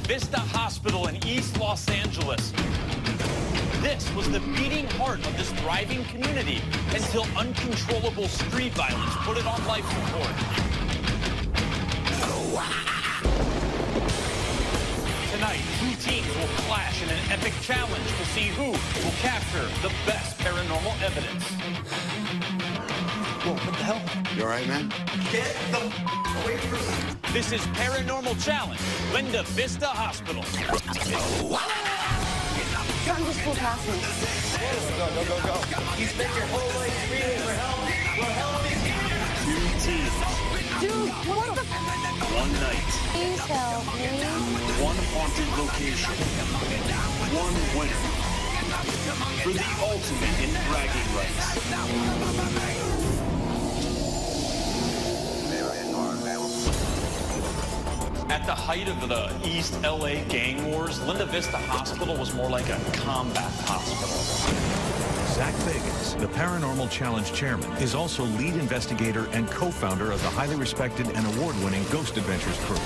Vista Hospital in East Los Angeles. This was the beating heart of this thriving community until uncontrollable street violence put it on life support. Tonight, two teams will clash in an epic challenge to see who will capture the best paranormal evidence. Whoa, what the hell? You all right, man? Get the away from me. This is Paranormal Challenge, Linda Vista Hospital. John just flew past me. Go. You spent your whole life screaming for help. Well, help is here. Two teams. Dude, what the? One night. Please help me. One haunted location. One winner. For the ultimate in bragging rights. At the height of the East LA gang wars, Linda Vista Hospital was more like a combat hospital. Zach Bagans, the Paranormal Challenge chairman, is also lead investigator and co-founder of the highly respected and award-winning Ghost Adventures crew.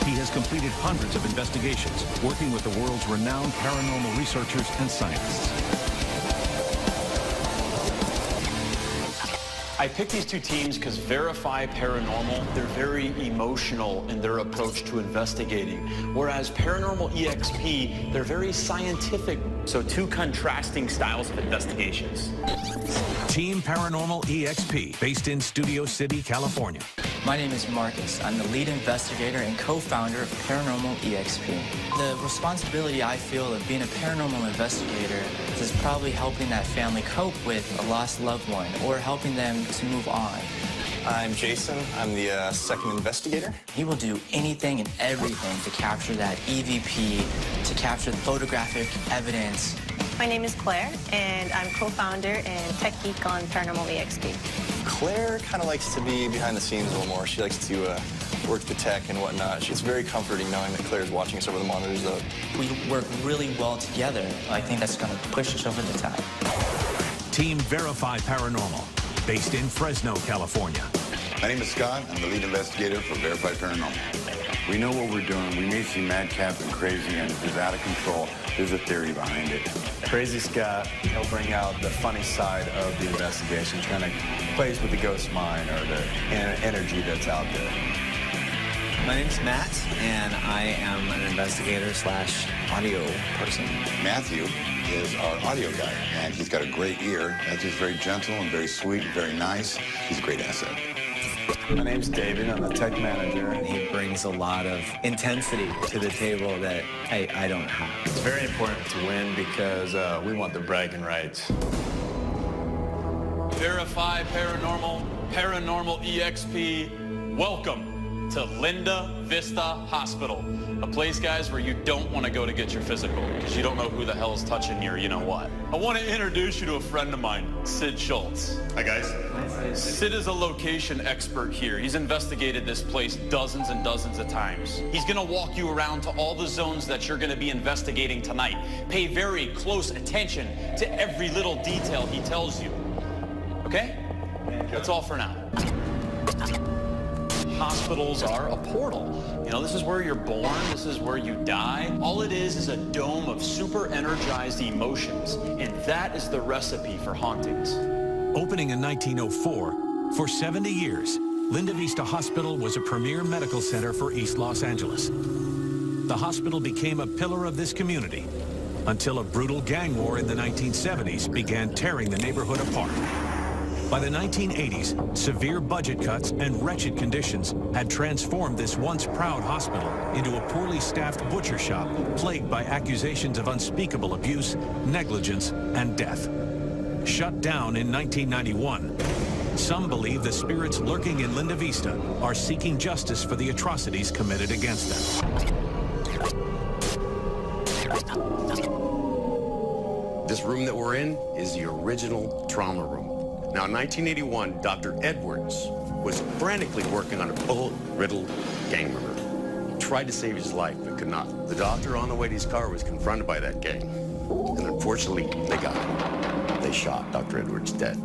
He has completed hundreds of investigations, working with the world's renowned paranormal researchers and scientists. I picked these two teams because Verify Paranormal, they're very emotional in their approach to investigating, whereas Paranormal EXP, they're very scientific. So two contrasting styles of investigations. Team Paranormal EXP, based in Studio City, California. My name is Marcus. I'm the lead investigator and co-founder of Paranormal EXP. The responsibility I feel of being a paranormal investigator is probably helping that family cope with a lost loved one or helping them to move on. I'm Jason. I'm the second investigator. He will do anything and everything to capture that EVP, to capture the photographic evidence. My name is Claire, and I'm co-founder and tech geek on Paranormal EXP. Claire kind of likes to be behind the scenes a little more. She likes to work the tech and whatnot. It's very comforting knowing that Claire's watching us over the monitors, though. We work really well together. I think that's going to push us over the top. Team Verify Paranormal, based in Fresno, California. My name is Scott. I'm the lead investigator for Verify Paranormal. We know what we're doing. We may seem madcap and crazy and it's out of control. There's a theory behind it. Crazy Scott, he'll bring out the funny side of the investigation, kind of plays with the ghost mind or the energy that's out there. My name's Matt, and I am an investigator/audio person. Matthew is our audio guy, and he's got a great ear. Matthew's very gentle and very sweet and very nice. He's a great asset. My name's David. I'm the tech manager. And he brings a lot of intensity to the table that I don't have. It's very important to win because we want the bragging rights. Verify Paranormal, Paranormal EXP, welcome to Linda Vista Hospital. A place, guys, where you don't want to go to get your physical because you don't know who the hell is touching your you-know-what. I want to introduce you to a friend of mine, Sid Schultz. Hi, guys. Sid is a location expert here. He's investigated this place dozens and dozens of times. He's going to walk you around to all the zones that you're going to be investigating tonight. Pay very close attention to every little detail he tells you. Okay? That's all for now. Hospitals are a portal. You know, this is where you're born, this is where you die. All it is a dome of super energized emotions, and that is the recipe for hauntings. Opening in 1904, for 70 years, Linda Vista Hospital was a premier medical center for East Los Angeles. The hospital became a pillar of this community until a brutal gang war in the 1970s began tearing the neighborhood apart. By the 1980s, severe budget cuts and wretched conditions had transformed this once proud hospital into a poorly staffed butcher shop plagued by accusations of unspeakable abuse, negligence, and death. Shut down in 1991, some believe the spirits lurking in Linda Vista are seeking justice for the atrocities committed against them. This room that we're in is the original trauma room. Now, in 1981, Dr. Edwards was frantically working on a bullet-riddled gang member. He tried to save his life, but could not. The doctor on the way to his car was confronted by that gang. And unfortunately, they got him. They shot Dr. Edwards dead.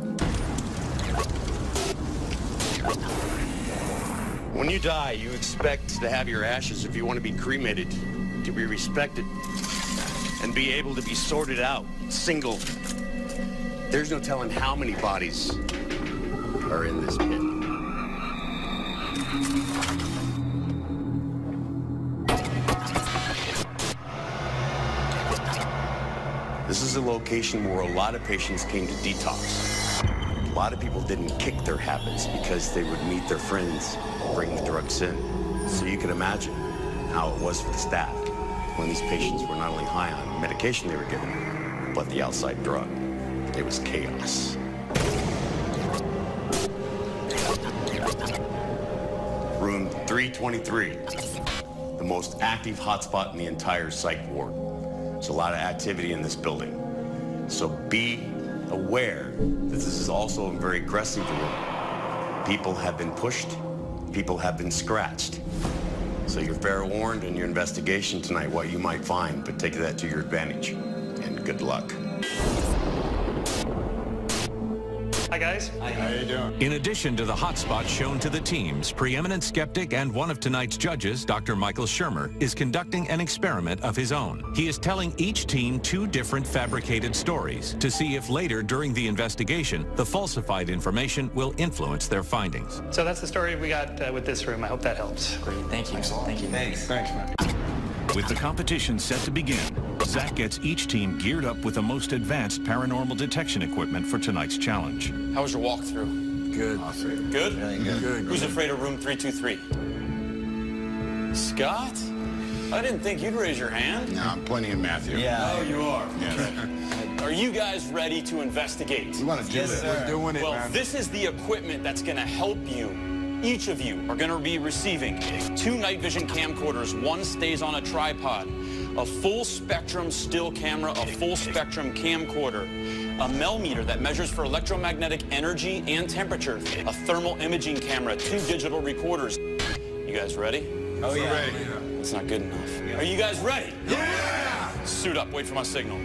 When you die, you expect to have your ashes, if you want to be cremated, to be respected and be able to be sorted out, single. There's no telling how many bodies are in this pit. This is a location where a lot of patients came to detox. A lot of people didn't kick their habits because they would meet their friends, bring the drugs in. So you can imagine how it was for the staff when these patients were not only high on medication they were given, but the outside drug. It was chaos. Room 323, the most active hotspot in the entire psych ward. There's a lot of activity in this building. So be aware that this is also a very aggressive room. People have been pushed, people have been scratched. So you're fair warned in your investigation tonight what you might find, but take that to your advantage, and good luck. Hi, guys. Hi, how you doing? In addition to the hotspots shown to the teams, preeminent skeptic and one of tonight's judges, Dr. Michael Shermer, is conducting an experiment of his own. He is telling each team 2 different fabricated stories to see if later during the investigation, the falsified information will influence their findings. So that's the story we got with this room. I hope that helps. Great. Thank you. Thank you. Thanks, man. With the competition set to begin, Zach gets each team geared up with the most advanced paranormal detection equipment for tonight's challenge. How was your walkthrough? Good. Awesome. Good? Really good. Who's afraid of room 323? Scott? I didn't think you'd raise your hand. No, I'm pointing at Matthew. Yeah. Oh, you are? Yes. Are you guys ready to investigate? We want to do this. We're doing it, Well, man. this is the equipment that's going to help you. Each of you are going to be receiving 2 night vision camcorders. 1 stays on a tripod, a full spectrum still camera, a full spectrum camcorder, a Mel meter that measures for electromagnetic energy and temperature, a thermal imaging camera, 2 digital recorders. You guys ready? Oh, yeah. Ready. It's not good enough. Are you guys ready? Yeah! Suit up, wait for my signal.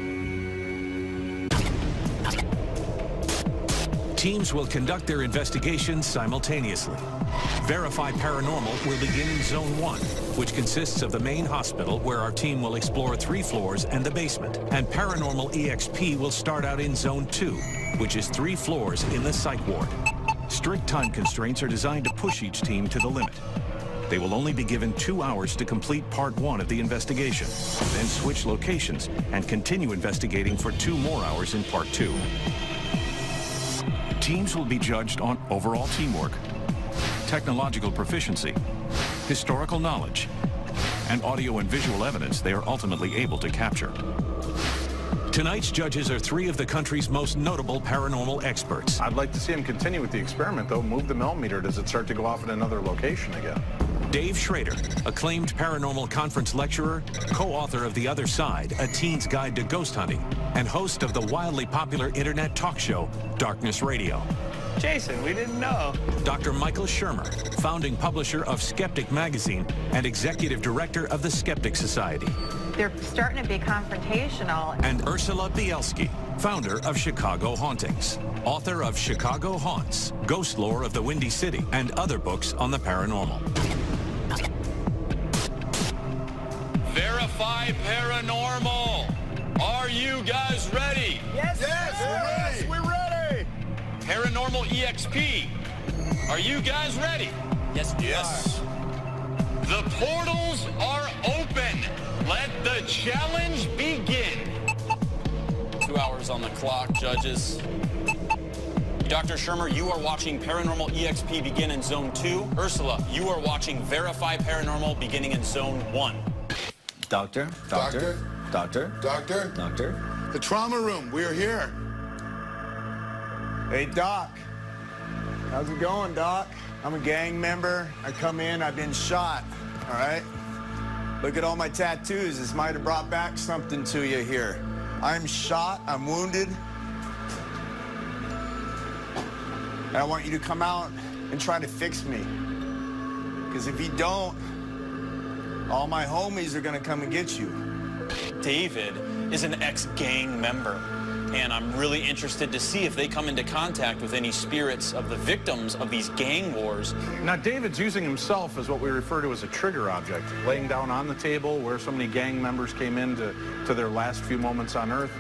Teams will conduct their investigations simultaneously. Verify Paranormal will begin in Zone 1, which consists of the main hospital where our team will explore 3 floors and the basement. And Paranormal EXP will start out in Zone 2, which is 3 floors in the psych ward. Strict time constraints are designed to push each team to the limit. They will only be given 2 hours to complete Part 1 of the investigation, then switch locations and continue investigating for 2 more hours in Part 2. Teams will be judged on overall teamwork, technological proficiency, historical knowledge, and audio and visual evidence they are ultimately able to capture. Tonight's judges are 3 of the country's most notable paranormal experts. I'd like to see him continue with the experiment, though. Move the Mel meter. Does it start to go off at another location again? Dave Schrader, acclaimed paranormal conference lecturer, co-author of The Other Side, A Teen's Guide to Ghost Hunting, and host of the wildly popular internet talk show, Darkness Radio. Jason, we didn't know. Dr. Michael Shermer, founding publisher of Skeptic Magazine and executive director of the Skeptic Society. They're starting to be confrontational. And Ursula Bielski, founder of Chicago Hauntings, author of Chicago Haunts, Ghost Lore of the Windy City, and other books on the paranormal. Verify Paranormal. Are you guys ready? Yes, yes, we're ready. Paranormal EXP. Are you guys ready? Yes, we Yes. The portals are open. Let the challenge begin. 2 hours on the clock, judges. Dr. Shermer, you are watching Paranormal EXP begin in Zone 2. Ursula, you are watching Verify Paranormal beginning in Zone 1. Doctor? The trauma room, we're here. Hey, Doc. How's it going, Doc? I'm a gang member. I come in, I've been shot, all right? Look at all my tattoos. This might have brought back something to you here. I'm shot, I'm wounded. And I want you to come out and try to fix me. Because if you don't, all my homies are gonna come and get you. David is an ex-gang member. And I'm really interested to see if they come into contact with any spirits of the victims of these gang wars. Now, David's using himself as what we refer to as a trigger object, laying down on the table where so many gang members came in to their last few moments on Earth.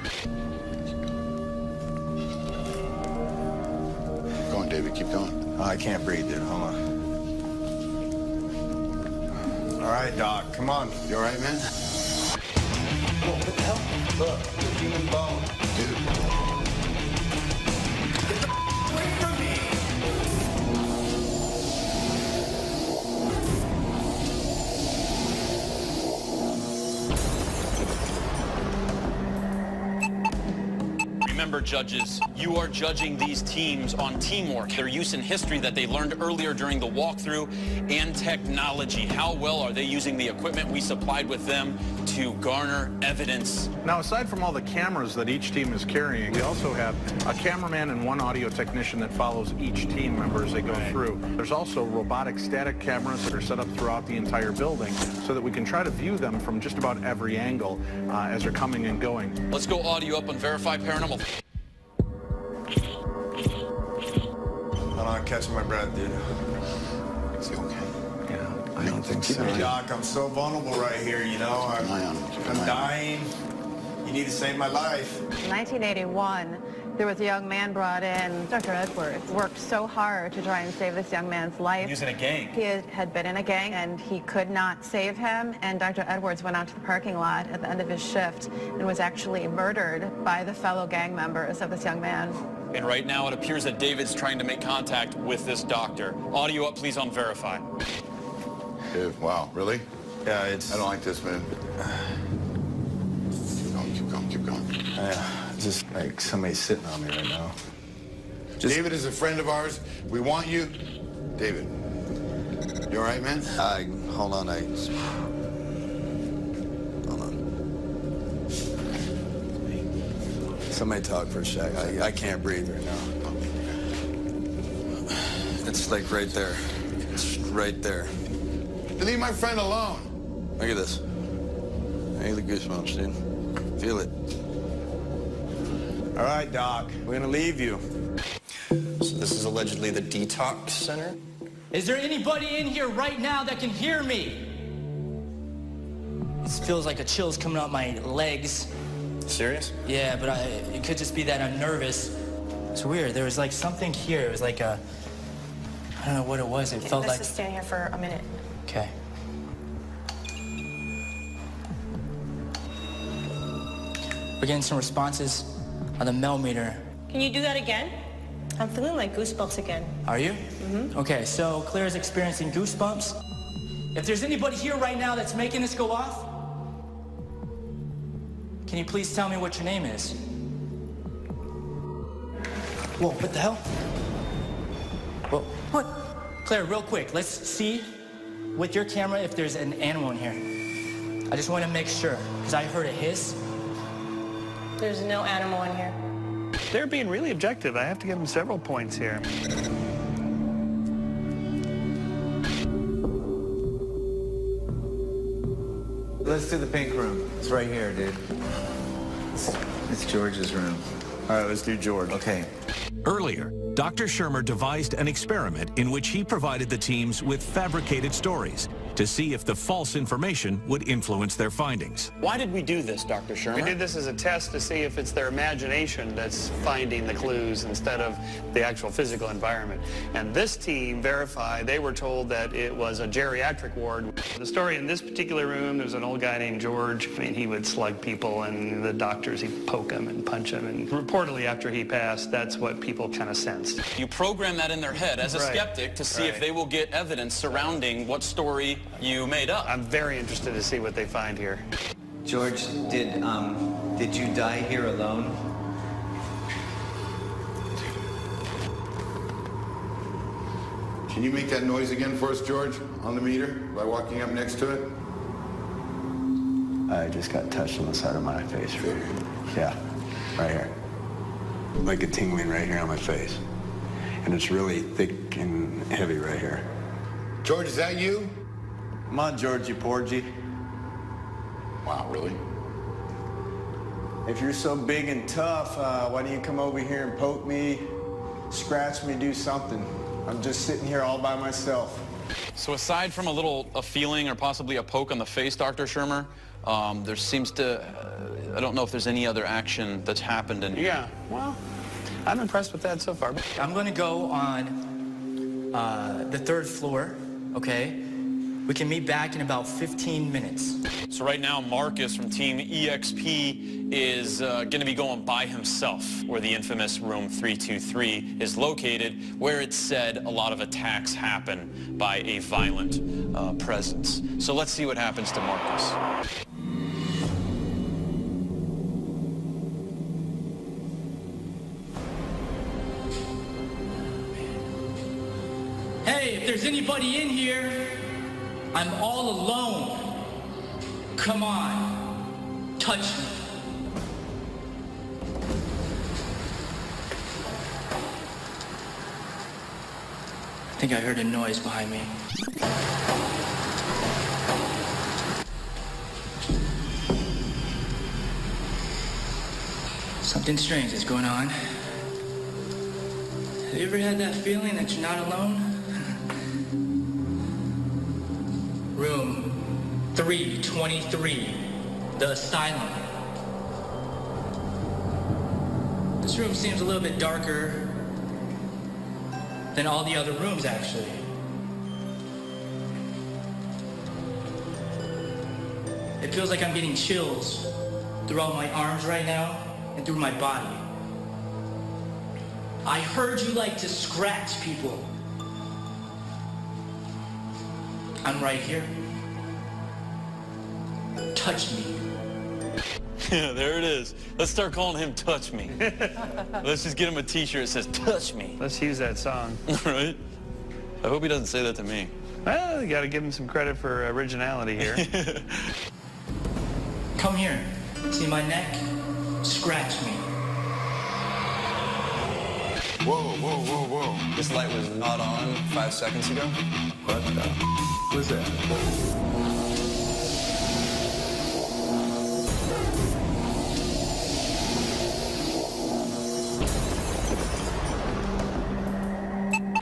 Go on, David, keep going. Oh, I can't breathe, dude. Hold on. All right, Doc, come on. You all right, man? What the hell? Look, the human bone. Dude. Get the away from me! Remember, judges, you are judging these teams on teamwork, their use in history that they learned earlier during the walkthrough, and technology. How well are they using the equipment we supplied with them to garner evidence? Now, aside from all the cameras that each team is carrying, we also have a cameraman and one audio technician that follows each team member as they go through. There's also robotic static cameras that are set up throughout the entire building so that we can try to view them from just about every angle as they're coming and going. Let's go audio up on Verify Paranormal. Hold on, catching my breath, dude. Is he okay? Yeah, I don't think so. Hey, Doc, I'm so vulnerable right here, you know. I'm dying. You need to save my life. In 1981, there was a young man brought in. Dr. Edwards worked so hard to try and save this young man's life. He was in a gang. He had been in a gang, and he could not save him. And Dr. Edwards went out to the parking lot at the end of his shift and was actually murdered by the fellow gang members of this young man. And right now, it appears that David's trying to make contact with this doctor. Audio up, please, on Verify. Dude, wow, really? Yeah, it's... I don't like this, man. Keep going, keep going, keep going. Just like somebody's sitting on me right now. David is a friend of ours. We want you. David, you all right, man? Hold on, hold on. Somebody talk for a sec. I can't breathe right now. It's like right there. It's right there. Leave my friend alone. Look at this. Hey, the goosebumps, dude. Feel it. All right, Doc. We're gonna leave you. So this is allegedly the detox center? Is there anybody in here right now that can hear me? It feels like a chill's coming up my legs. Serious? Yeah, but it could just be that I'm nervous. It's weird. There was like something here. It was like a, I don't know what it was. It felt like... Let's just stand here for a minute. Okay. We're getting some responses on the Mel meter. Can you do that again? I'm feeling like goosebumps again. Are you? Mm-hmm. Okay, so Claire's experiencing goosebumps. If there's anybody here right now that's making this go off, can you please tell me what your name is? Whoa, what the hell? Whoa, what? Claire, real quick, let's see with your camera if there's an animal in here. I just want to make sure, because I heard a hiss. There's no animal in here. They're being really objective. I have to give them several points here. Let's do the pink room. It's right here, dude. It's George's room. All right, let's do George. Okay. Earlier, Dr. Shermer devised an experiment in which he provided the teams with fabricated stories to see if the false information would influence their findings. Why did we do this, Dr. Shermer? We did this as a test to see if it's their imagination that's finding the clues instead of the actual physical environment. And this team verified, they were told that it was a geriatric ward. The story in this particular room, there's an old guy named George. I mean, he would slug people, and the doctors, he'd poke them and punch them. And reportedly, after he passed, that's what people kind of sensed. You program that in their head as a skeptic to see if they will get evidence surrounding what story you made up. I'm very interested to see what they find here. George, did you die here alone? Can you make that noise again for us, George, on the meter, by walking up next to it? I just got touched on the side of my face right here. Yeah, right here. Like a tingling right here on my face. And it's really thick and heavy right here. George, is that you? Come on, Georgie Porgy. Wow, really? If you're so big and tough, why don't you come over here and poke me, scratch me, do something? I'm just sitting here all by myself. So aside from a feeling or possibly a poke on the face, Dr. Shermer, there seems to, I don't know if there's any other action that's happened in here. Yeah, well, I'm impressed with that so far. I'm going to go on the 3rd floor, okay? We can meet back in about 15 minutes. So right now, Marcus from Team EXP is going to be going by himself where the infamous room 323 is located, where it's said a lot of attacks happen by a violent presence. So let's see what happens to Marcus. Hey, if there's anybody in here, I'm all alone. Come on, touch me. I think I heard a noise behind me. Something strange is going on. Have you ever had that feeling that you're not alone? Room 323, the asylum. This room seems a little bit darker than all the other rooms, actually. It feels like I'm getting chills throughout my arms right now and through my body. I heard you like to scratch people. I'm right here. Touch me. Yeah, there it is. Let's start calling him Touch Me. Let's just get him a t-shirt that says Touch Me. Let's use that song. Right? I hope he doesn't say that to me. Well, you got to give him some credit for originality here. Come here. See my neck? Scratch me. Whoa, whoa, whoa, whoa. This light was not on 5 seconds ago. What the was that?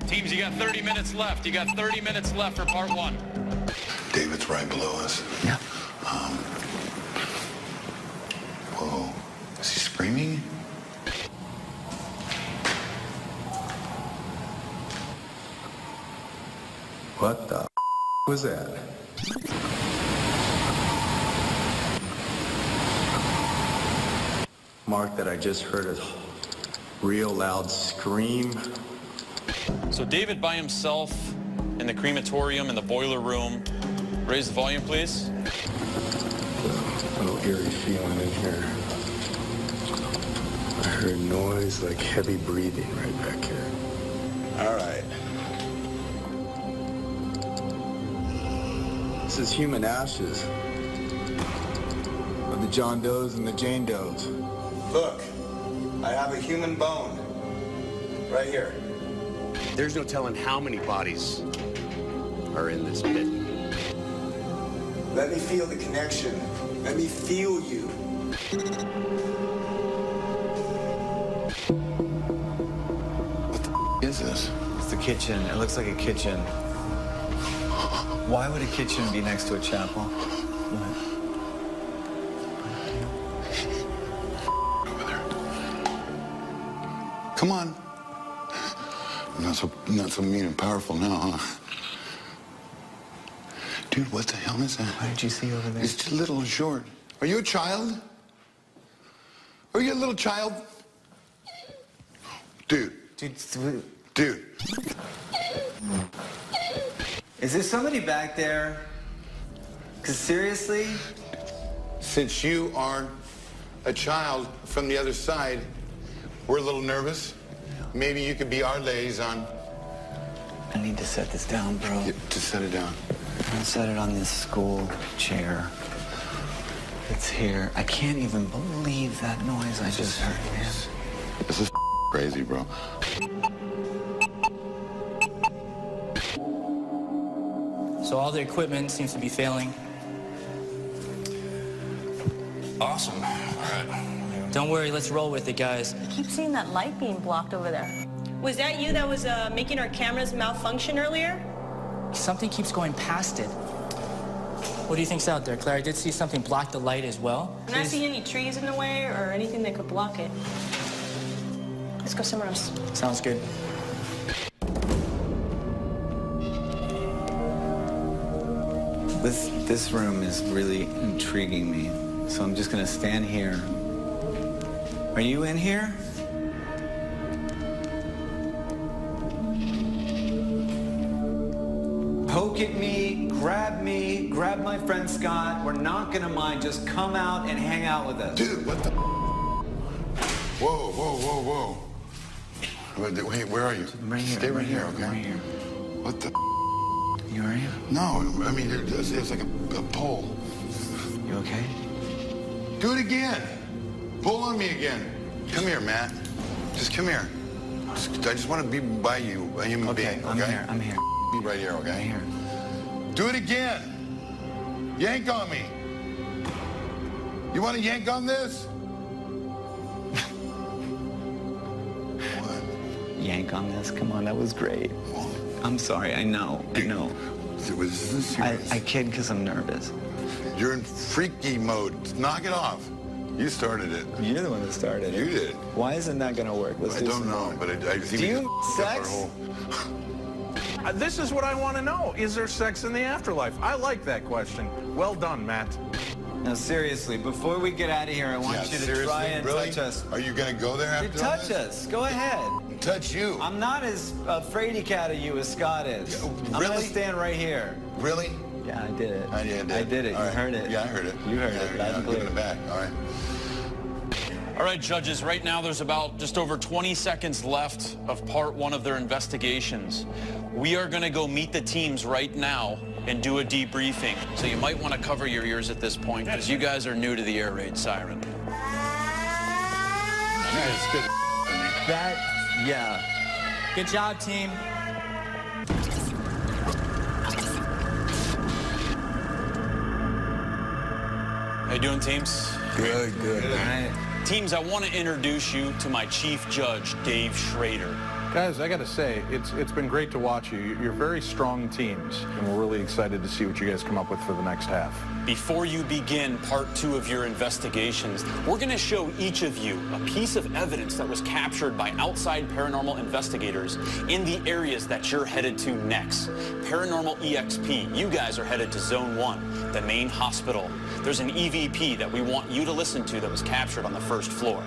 Teams, you got 30 minutes left. You got 30 minutes left for part 1. David's right below us. Yeah. Whoa. Is he screaming? What the was that? Mark, that I just heard a real loud scream. So David by himself in the crematorium in the boiler room. Raise the volume, please. A little eerie feeling in here. I heard noise like heavy breathing right back here. All right. This is human ashes of the John Does and the Jane Does. Look, I have a human bone right here. There's no telling how many bodies are in this pit. Let me feel the connection. Let me feel you. What the is this? It's the kitchen. It looks like a kitchen. Why would a kitchen be next to a chapel? Over there. Come on. Not so mean and powerful now, huh? Dude, what the hell is that? What did you see over there? It's just little and short. Are you a child? Are you a little child? Dude. Dude. Is there somebody back there? Because seriously? Since you are a child from the other side, we're a little nervous. Maybe you could be our liaison. I need to set this down, bro. Yeah, just set it down. I'll set it on this school chair. It's here. I can't even believe that noise I just heard, man. This is crazy, bro. So all the equipment seems to be failing. Awesome. All right. Don't worry, let's roll with it, guys. I keep seeing that light being blocked over there. Was that you that was making our cameras malfunction earlier? Something keeps going past it. What do you think's out there, Claire? I did see something block the light as well. I'm not seeing any trees in the way or anything that could block it. Let's go somewhere else. Sounds good. This room is really intriguing me, so I'm just gonna stand here. Are you in here? Poke at me, grab my friend Scott. We're not gonna mind. Just come out and hang out with us. Dude, what the? Whoa, whoa, whoa, whoa. Wait, where are you? Right here. Stay right here, okay? Right here. What the? You all right? No, I mean, it's like a pole. You okay? Do it again. Pull on me again. Come here, Matt. Just come here. I just want to be by you, a human being, okay? I'm here. Be right here, okay? Right here. Do it again. Yank on me. You want to yank on this? What? Yank on this? Come on, that was great. I'm sorry, I know. Was this serious? I kid because I'm nervous. You're in freaky mode. Knock it off. You started it. You're the one that started it. You did. Why isn't that gonna work? I don't know, but I think do you sex? This is what I want to know. Is there sex in the afterlife? I like that question. Well done, Matt. Now, seriously, before we get out of here, I want you to try and touch us. Are you going to go there after touch this? us. Go ahead. Touch you. I'm not as afraid cat of you as Scott is. Really? I'm going to stand right here. Really? Yeah, I did it. I did. I did it. All You right. heard it. Yeah, I heard it. You heard it. Loud and Give clear. it back. All right. All right, judges, right now there's about just over 20 seconds left of part one of their investigations. We are going to go meet the teams right now and do a debriefing. So you might want to cover your ears at this point because you guys are new to the air raid siren. Yeah. Good job, team. How you doing, teams? Good. All right. Teams, I want to introduce you to my chief judge, Dave Schrader. Guys, I got to say, it's been great to watch you. You're very strong teams, and we're really excited to see what you guys come up with for the next half. Before you begin part two of your investigations, we're going to show each of you a piece of evidence that was captured by outside paranormal investigators in the areas that you're headed to next. Paranormal EXP, you guys are headed to Zone 1, the main hospital. There's an EVP that we want you to listen to that was captured on the first floor.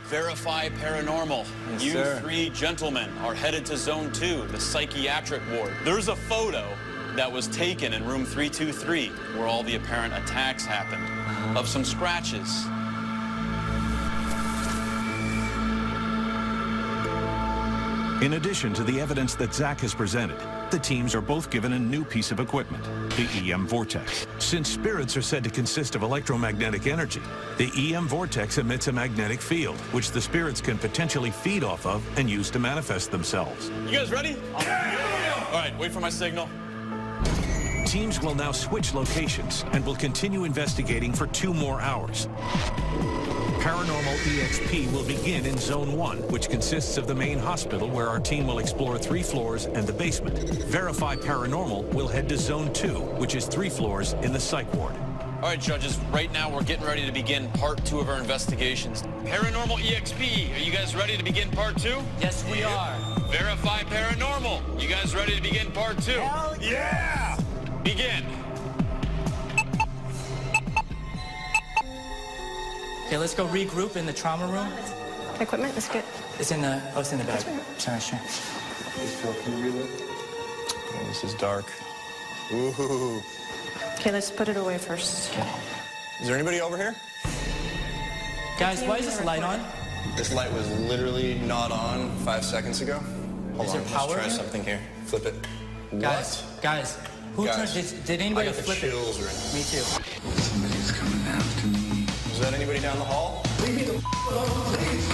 Verify Paranormal. Yes, You sir. three gentlemen are headed to Zone 2, the psychiatric ward. There's a photo that was taken in room 323 where all the apparent attacks happened of some scratches. In addition to the evidence that Zach has presented, the teams are both given a new piece of equipment, the EM Vortex. Since spirits are said to consist of electromagnetic energy, the EM Vortex emits a magnetic field, which the spirits can potentially feed off of and use to manifest themselves. You guys ready? Yeah. All right, wait for my signal. Teams will now switch locations and will continue investigating for 2 more hours. Paranormal EXP will begin in Zone 1, which consists of the main hospital where our team will explore 3 floors and the basement. Verify Paranormal will head to Zone 2, which is 3 floors in the psych ward. All right, judges, right now we're getting ready to begin part 2 of our investigations. Paranormal EXP, are you guys ready to begin part 2? Yes, we are. Verify Paranormal, you guys ready to begin part 2? Hell yeah! Begin. Okay, let's go regroup in the trauma room. Equipment, that's good. It's in the bag. Sorry, sure. Oh, this is dark. Ooh. Okay, let's put it away first. Okay. Is there anybody over here? Guys, why is this light on? This light was literally not on 5 seconds ago. Hold Is on, there power let's try here? something here. Flip it. Guys, who Guys, turned? Did anybody I got the flip it? chills right Me too. Somebody's coming after me. now. Is that anybody down the hall? Leave me the alone, please.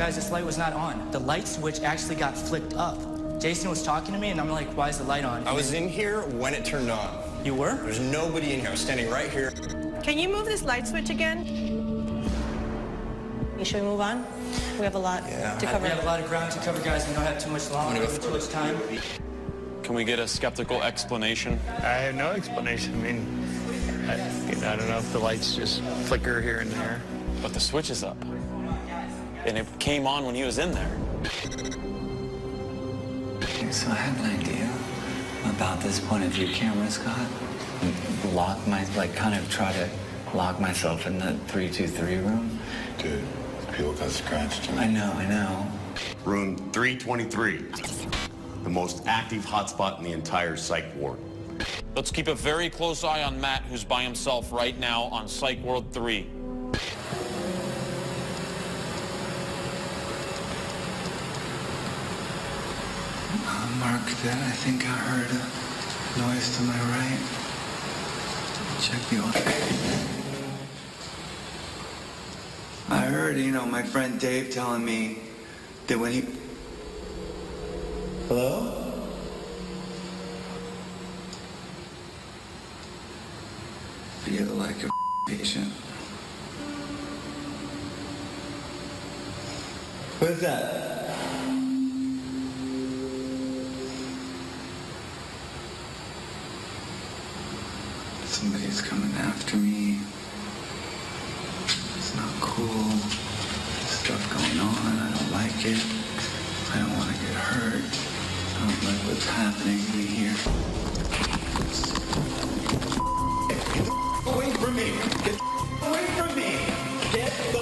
Guys, this light was not on. The light switch actually got flicked up. Jason was talking to me, and I'm like, why is the light on? I was in here when it turned on. You were? There's nobody in here. I was standing right here. Can you move this light switch again? Should we move on? We have a lot to cover. We have a lot of ground to cover, guys. We don't have too much too much time. Can we get a skeptical explanation? I have no explanation. I mean, I don't know if the lights just flicker here and there. But the switch is up. And it came on when he was in there. So I had an idea about this point of view camera, Scott. Kind of try to lock myself in the 323 room. Dude, people got scratched. I know. Room 323, the most active hotspot in the entire psych ward. Let's keep a very close eye on Matt, who's by himself right now on Psych Ward 3. Mark, I think I heard a noise to my right. Check the audio. I heard, my friend Dave telling me that when he... Hello? Feel like a patient. What is that? Somebody's coming after me. It's not cool. Stuff going on. I don't like it. I don't want to get hurt. I don't like what's happening to me here. Get away from me! Get away from me! Get the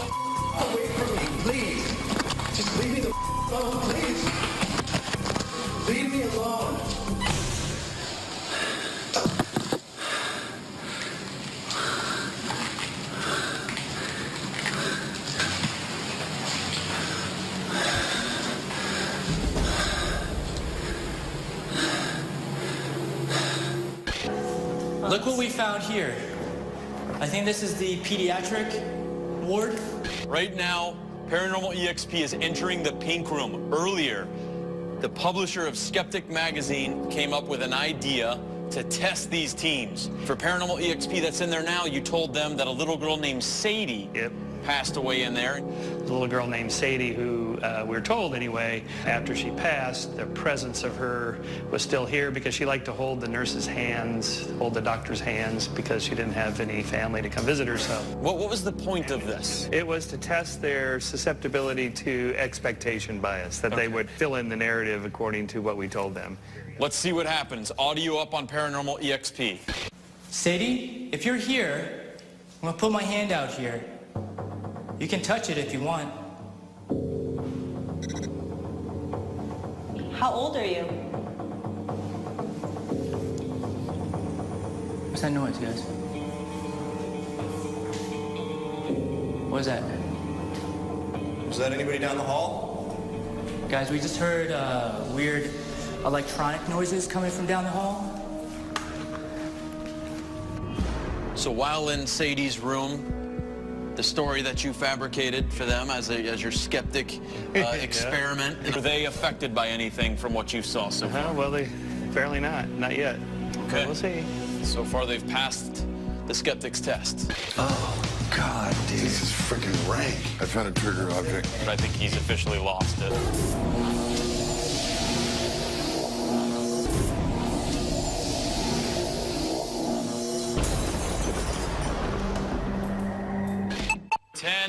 away from me, please! Just leave me the alone, please! Leave me alone! Look what we found here. I think this is the pediatric ward. Right now, Paranormal EXP is entering the pink room. Earlier, the publisher of Skeptic magazine came up with an idea to test these teams. For Paranormal EXP that's in there now, you told them that a little girl named Sadie passed away in there. The little girl named Sadie, who we're told anyway, after she passed, the presence of her was still here because she liked to hold the nurse's hands, hold the doctor's hands, because she didn't have any family to come visit her. So, what was the point of this? It was to test their susceptibility to expectation bias, that they would fill in the narrative according to what we told them. Let's see what happens. Audio up on Paranormal EXP. Sadie, if you're here, I'm gonna put my hand out here. You can touch it if you want. How old are you? What's that noise, guys? What is that? Was that anybody down the hall? Guys, we just heard weird electronic noises coming from down the hall. So while in Sadie's room, the story that you fabricated for them as your skeptic experiment, were they affected by anything from what you saw so far? Well, apparently not yet. Okay. We'll see. So far, they've passed the skeptic's test. Oh, God, dude. This is freaking rank. I found a trigger object. But I think he's officially lost it.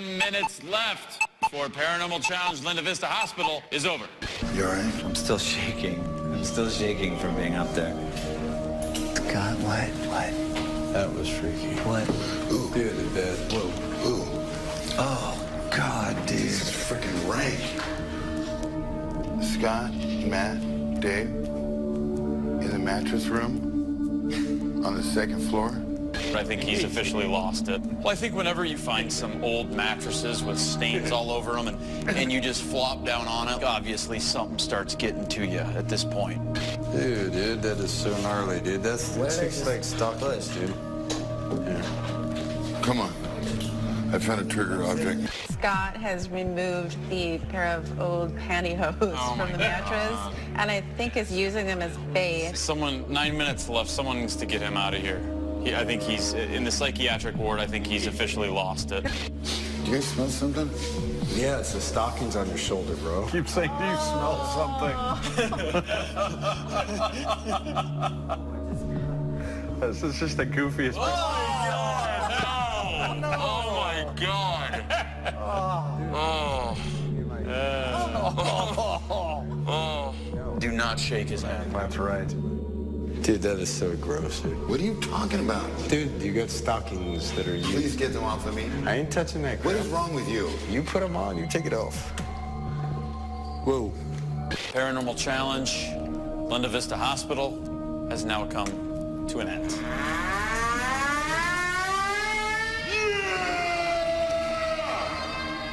Minutes left for Paranormal Challenge Linda Vista Hospital is over. You all right? I'm still shaking. I'm still shaking from being up there. God, what? That was freaky. What? Ooh. Dude, the bed. Whoa. Ooh. Oh, God, dude. This is freaking rank. Scott, Matt, Dave, in the mattress room on the second floor. I think he's officially lost it. Well, I think whenever you find some old mattresses with stains all over them and you just flop down on it, obviously something starts getting to you at this point. Dude, that is so gnarly, dude. That looks like stock dude. Come on. I found a trigger object. Scott has removed the pair of old pantyhose from the mattress, and I think is using them as bait. 9 minutes left. Someone needs to get him out of here. I think he's in the psychiatric ward. I think he's officially lost it. Do you guys smell something? Yeah, it's the stockings on your shoulder, bro. Keep saying, do you smell something? This is just the goofiest. Oh my God! Do not shake his hand. That's right. Dude, that is so gross, dude. What are you talking about? Dude, you got stockings that are used. Please get them off of me. I ain't touching that crap. What is wrong with you? You put them on, you take it off. Whoa. Paranormal challenge, Linda Vista Hospital, has now come to an end.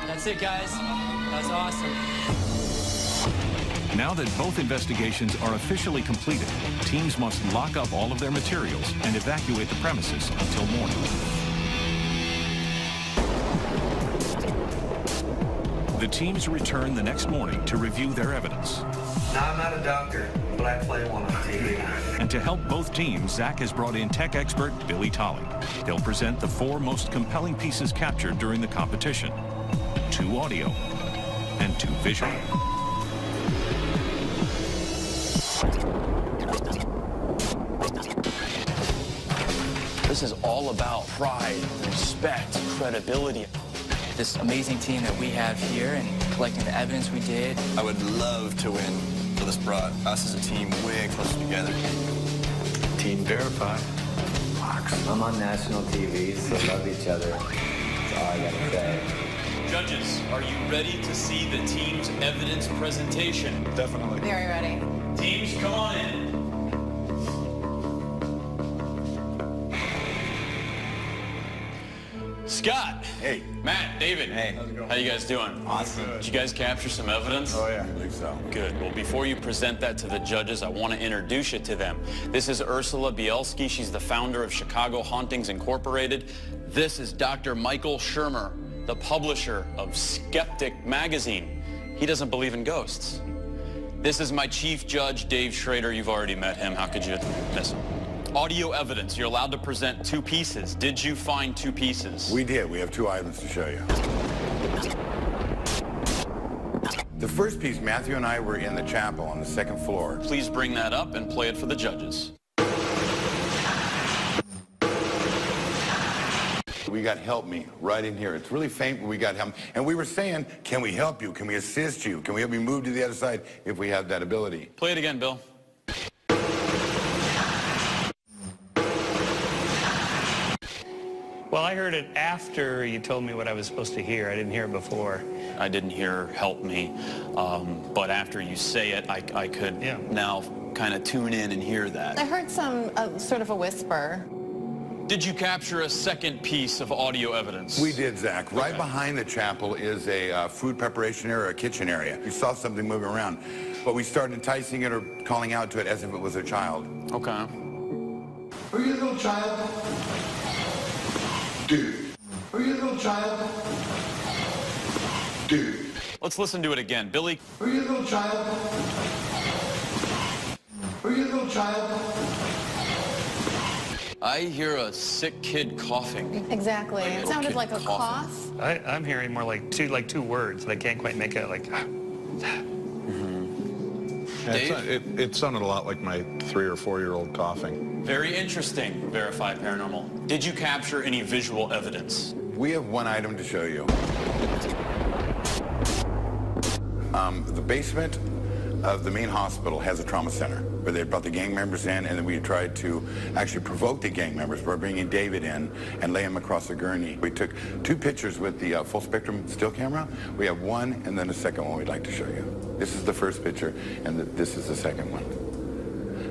That's it, guys. That was awesome. Now that both investigations are officially completed, teams must lock up all of their materials and evacuate the premises until morning. The teams return the next morning to review their evidence. Now, I'm not a doctor, but I play one on TV. And to help both teams, Zach has brought in tech expert Billy Tolley. They'll present the 4 most compelling pieces captured during the competition: 2 audio and 2 visual. This is all about pride, respect, credibility. This amazing team that we have here and collecting the evidence we did. I would love to win, but this brought us as a team way closer together. Team verify. I'm on national TV, so love each other. That's all I gotta say. Judges, are you ready to see the team's evidence presentation? Definitely. Very ready. Teams, come on in. Scott. Hey. Matt, David. Hey. How you guys doing? Awesome. Did you guys capture some evidence? Oh, yeah, I think so. Good. Well, before you present that to the judges, I want to introduce you to them. This is Ursula Bielski. She's the founder of Chicago Hauntings Incorporated. This is Dr. Michael Shermer, the publisher of Skeptic magazine. He doesn't believe in ghosts. This is my chief judge, Dave Schrader. You've already met him. How could you miss him? Audio evidence. You're allowed to present 2 pieces. Did you find 2 pieces? We did. We have 2 items to show you. The first piece, Matthew and I were in the chapel on the 2nd floor. Please bring that up and play it for the judges. We got Help Me right in here. It's really faint, but we got help. And we were saying, can we help you? Can we assist you? Can we help you move to the other side if we have that ability? Play it again, Bill. Well, I heard it after you told me what I was supposed to hear. I didn't hear it before. I didn't hear Help Me, but after you say it, I could now kind of tune in and hear that. I heard some sort of a whisper. Did you capture a second piece of audio evidence? We did, Zach. Right behind the chapel is a food preparation area, a kitchen area. We saw something moving around, but we started enticing it or calling out to it as if it was a child. Okay. Are you a little child? Dude. Are you a little child? Dude. Let's listen to it again. Billy. Are you a little child? Are you a little child? I hear a sick kid coughing. Exactly. It sounded like a cough. I'm hearing more like two words, but I can't quite make it like... It sounded a lot like my 3 or 4-year-old coughing. Very interesting, Verify Paranormal. Did you capture any visual evidence? We have 1 item to show you. The basement of the main hospital has a trauma center where they brought the gang members in, and then we tried to actually provoke the gang members by bringing David in and lay him across the gurney. We took 2 pictures with the full spectrum still camera. We have 1 and then a second one we'd like to show you. This is the first picture, and this is the second one.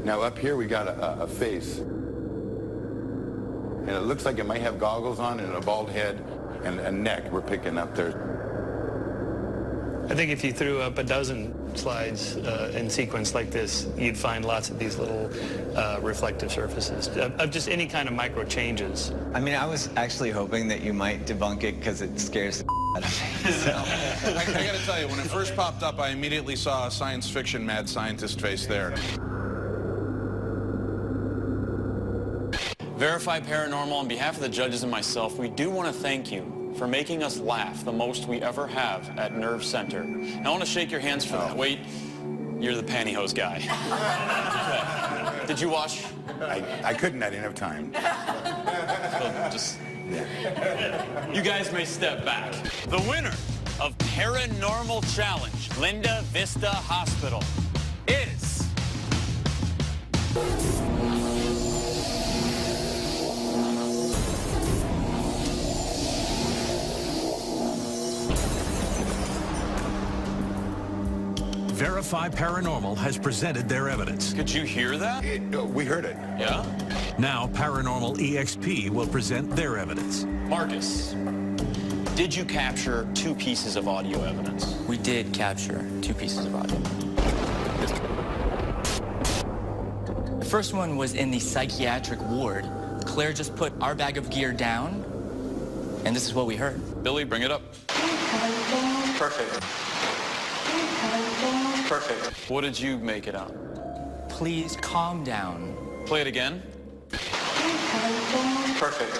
Now up here we got a face, and it looks like it might have goggles on and a bald head and a neck we're picking up there. I think if you threw up a dozen slides in sequence like this, you'd find lots of these little reflective surfaces of just any kind of micro changes. I mean, I was actually hoping that you might debunk it because it scares the out of me. So. I gotta tell you, when it first popped up, I immediately saw a science fiction mad scientist face there. Verify Paranormal, on behalf of the judges and myself, we do want to thank you for making us laugh the most we ever have at Nerve Center. And I want to shake your hands for that. Wait, you're the pantyhose guy. Okay. Did you watch? I couldn't. I didn't have time. So just, you guys may step back. The winner of Paranormal Challenge, Linda Vista Hospital, is... Verify Paranormal has presented their evidence. Could you hear that? We heard it. Yeah? Now Paranormal EXP will present their evidence. Marcus, did you capture 2 pieces of audio evidence? We did capture 2 pieces of audio. The first one was in the psychiatric ward. Claire just put our bag of gear down, and this is what we heard. Billy, bring it up. Perfect. Perfect. What did you make it out? Please calm down. Play it again. Perfect.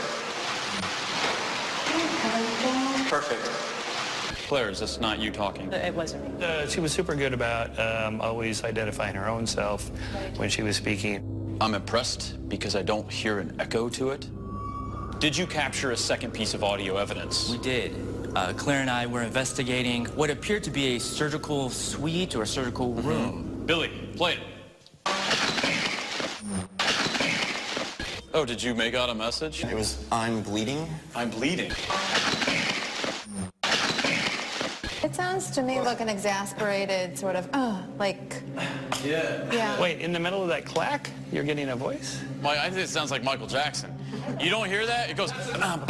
Perfect. Claire, is this not you talking? It wasn't me. She was super good about always identifying her own self when she was speaking. I'm impressed because I don't hear an echo to it. Did you capture a second piece of audio evidence? We did. Claire and I were investigating what appeared to be a surgical suite or a surgical room. Billy, play it. Oh, did you make out a message? It was, I'm bleeding. I'm bleeding. It sounds to me like an exasperated sort of, like... Yeah. Wait, in the middle of that clack, you're getting a voice? Well, I think it sounds like Michael Jackson. You don't hear that? It goes, bam,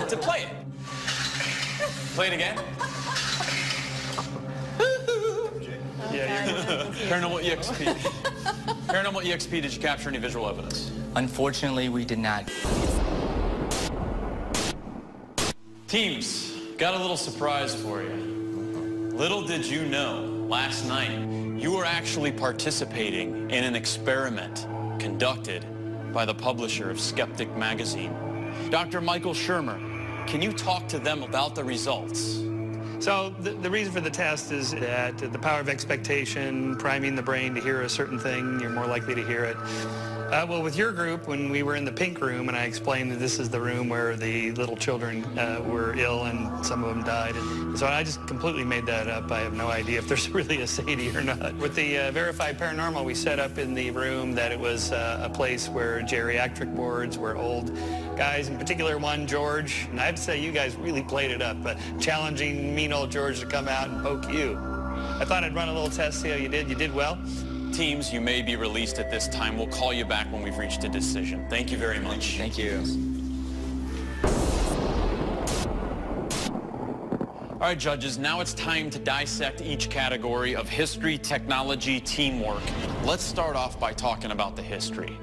to play it. Play it again. Yeah, Paranormal EXP. Paranormal EXP, did you capture any visual evidence? Unfortunately, we did not. Teams, got a little surprise for you. Little did you know, last night, you were actually participating in an experiment conducted by the publisher of Skeptic magazine. Dr. Michael Shermer, can you talk to them about the results? So the reason for the test is that the power of expectation, priming the brain to hear a certain thing, you're more likely to hear it. Well, with your group, when we were in the pink room and I explained that this is the room where the little children were ill and some of them died. And so I just completely made that up. I have no idea if there's really a Sadie or not. With the Verified Paranormal, we set up in the room that it was a place where geriatric wards, where old guys, in particular one, George, and I have to say you guys really played it up, challenging mean old George to come out and poke you. I thought I'd run a little test, see how you did. You did well. Teams, you may be released at this time. We'll call you back when we've reached a decision. Thank you very much. Thank you. All right, judges, now it's time to dissect each category of history, technology, teamwork. Let's start off by talking about the history.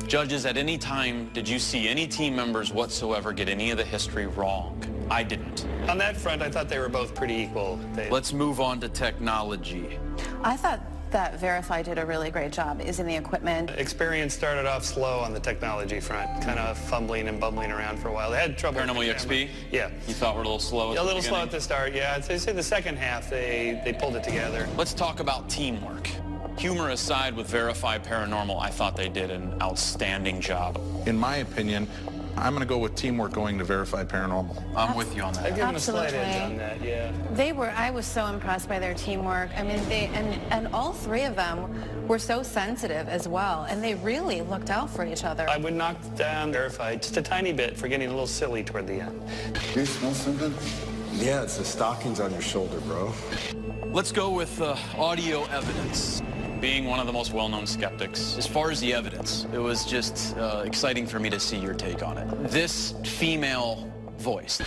Judges, at any time, did you see any team members whatsoever get any of the history wrong? I didn't. On that front, I thought they were both pretty equal. Let's move on to technology. I thought that Verify did a really great job using the equipment. Experience started off slow on the technology front, kind of fumbling and bumbling around for a while. They had trouble. Paranormal EXP? Yeah. You thought we're a little slow at a the little slow beginning? at the start, yeah. I'd say the second half, they pulled it together. Let's talk about teamwork. Humor aside, with Verify Paranormal, I thought they did an outstanding job. In my opinion, I'm going to go with teamwork going to Verify Paranormal. I'm with you on that. I'd give them a slight edge on that, yeah. I was so impressed by their teamwork. I mean, and all 3 of them were so sensitive as well, and they really looked out for each other. I would knock down Verify just a tiny bit for getting a little silly toward the end. Do you smell something? Yeah, it's the stockings on your shoulder, bro. Let's go with audio evidence. Being one of the most well-known skeptics, as far as the evidence, it was just exciting for me to see your take on it. This female voice.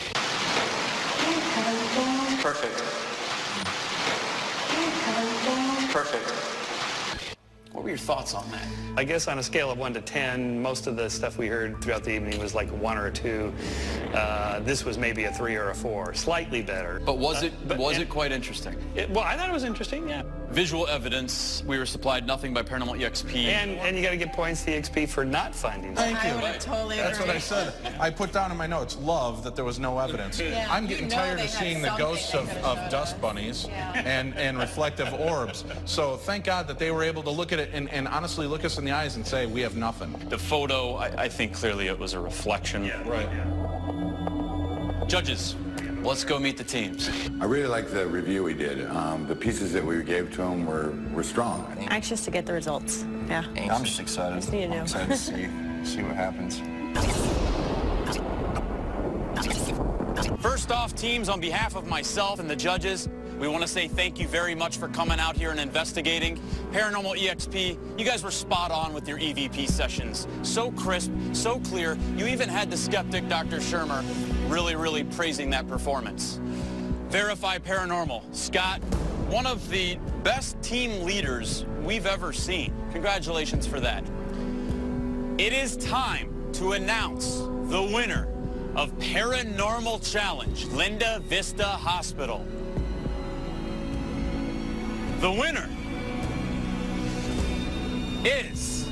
Perfect. Perfect. What were your thoughts on that? I guess on a scale of 1 to 10, most of the stuff we heard throughout the evening was like a 1 or a 2. This was maybe a 3 or a 4, slightly better. But was it quite interesting? Well, I thought it was interesting, yeah. Visual evidence, we were supplied nothing by Paranormal EXP. And you got to get points to the EXP for not finding something. Thank you. I would totally That's agree. what I said. I put down in my notes, love that there was no evidence. Yeah. I'm getting You know tired they of had seeing the something ghosts they of could've dust bunnies and reflective orbs. So thank God that they were able to look at it and honestly look us in the eyes and say, we have nothing. The photo, I think clearly it was a reflection. Yeah. Right. Judges, let's go meet the teams. I really like the review we did. The pieces that we gave to them were strong. Anxious to get the results. Yeah. I'm just excited. Just need to know. I'm excited to see what happens. First off, teams, on behalf of myself and the judges, we want to say thank you very much for coming out here and investigating. Paranormal EXP, you guys were spot on with your EVP sessions. So crisp, so clear. You even had the skeptic, Dr. Shermer, really praising that performance. Verify Paranormal, Scott, one of the best team leaders we've ever seen. Congratulations for that. It is time to announce the winner of Paranormal Challenge, Linda Vista Hospital. The winner is...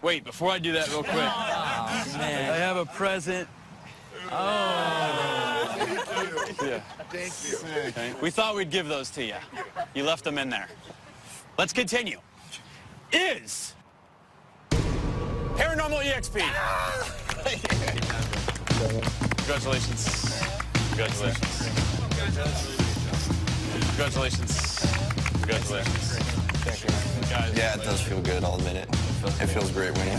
Wait, before I do that real quick, I have a present. Oh. Yeah. Thank you. Okay. We thought we'd give those to you. You left them in there. Let's continue. Is Paranormal EXP. Congratulations. Congratulations. Congratulations. Congratulations. Thank you. Guys, Yeah, it does feel good, I'll admit it. It feels great winning.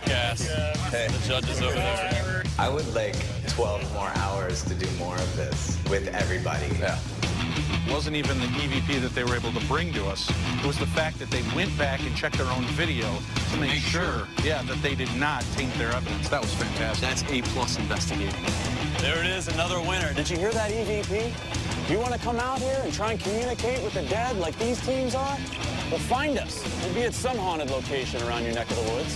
Yes. Hey. The judges over there. I would like 12 more hours to do more of this with everybody. Yeah. It wasn't even the EVP that they were able to bring to us. It was the fact that they went back and checked their own video to make sure, that they did not taint their evidence. That was fantastic. That's A+ investigating. There it is, another winner. Did you hear that, EVP? You want to come out here and try and communicate with the dead like these teams are? Well, find us. We'll be at some haunted location around your neck of the woods.